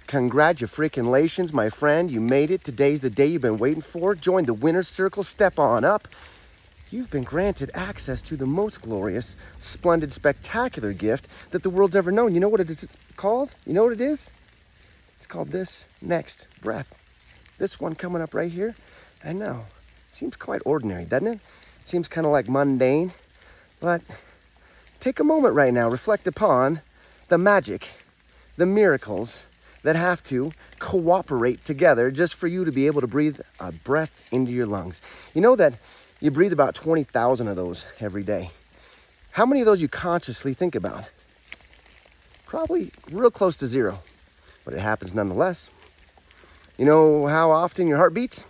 Congratulations, my friend. You made it. Today's the day you've been waiting for. Join the winner's circle. Step on up. You've been granted access to the most glorious, splendid, spectacular gift that the world's ever known. You know what it is called? You know what it is? It's called this next breath. This one coming up right here. I know. Seems quite ordinary, doesn't it? Seems kind of like mundane. But take a moment right now. Reflect upon the magic, the miracles that have to cooperate together just for you to be able to breathe a breath into your lungs. You know that you breathe about 20,000 of those every day. How many of those you consciously think about? Probably real close to zero, but it happens nonetheless. You know how often your heart beats?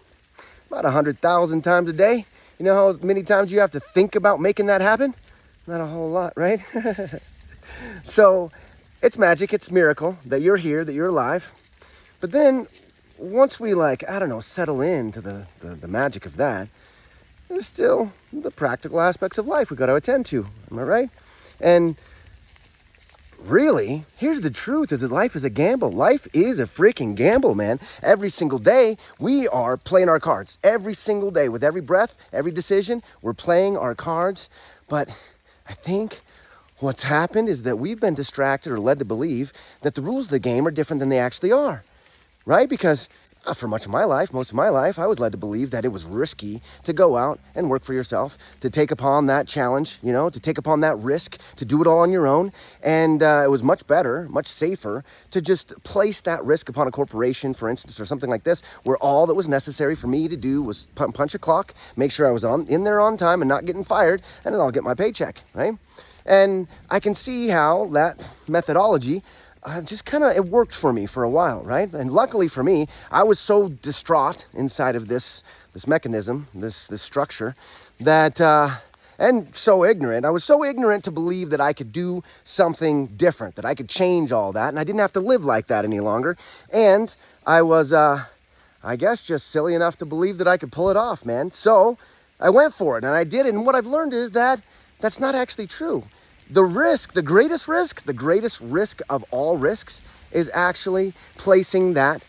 About 100,000 times a day. You know how many times you have to think about making that happen? Not a whole lot, right? So it's magic, it's miracle that you're here, that you're alive. But then once we settle into the magic of that, there's still the practical aspects of life we got to attend to. Am I right? And really, here's the truth, is that life is a gamble. Life is a freaking gamble, man. Every single day, we are playing our cards. Every single day, with every breath, every decision, we're playing our cards. But I think what's happened is that we've been distracted or led to believe that the rules of the game are different than they actually are, right? Because for most of my life, I was led to believe that it was risky to go out and work for yourself, to take upon that challenge, to take upon that risk, to do it all on your own. And it was much better, much safer to just place that risk upon a corporation, for instance, or something like this, where all that was necessary for me to do was punch a clock, make sure I was in there on time and not getting fired, and then I'll get my paycheck, right? And I can see how that methodology it worked for me for a while, right? And luckily for me, I was so distraught inside of this mechanism, this structure, that, and so ignorant. I was so ignorant to believe that I could do something different, that I could change all that, and I didn't have to live like that any longer. And I was, just silly enough to believe that I could pull it off, man. So I went for it, and I did it. And what I've learned is that that's not actually true. The greatest risk of all risks is actually placing that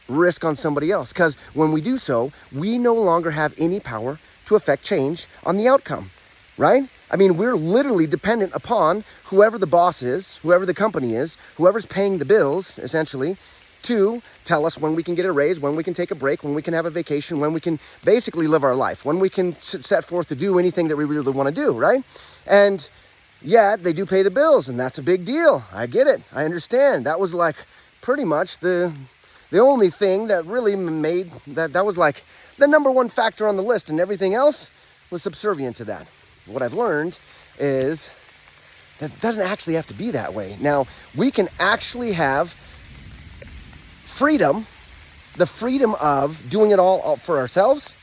risk on somebody else. Because when we do so, we no longer have any power to affect change on the outcome, right? I mean, we're literally dependent upon whoever the boss is, whoever the company is, whoever's paying the bills, essentially, to tell us when we can get a raise, when we can take a break, when we can have a vacation, when we can basically live our life, when we can set forth to do anything that we really want to do, right? And yeah, they do pay the bills, and that's a big deal. I get it. I understand. That was like pretty much the only thing that really made that was like the number one factor on the list, and everything else was subservient to that. What I've learned is that it doesn't actually have to be that way. Now, we can actually have freedom, the freedom of doing it all for ourselves,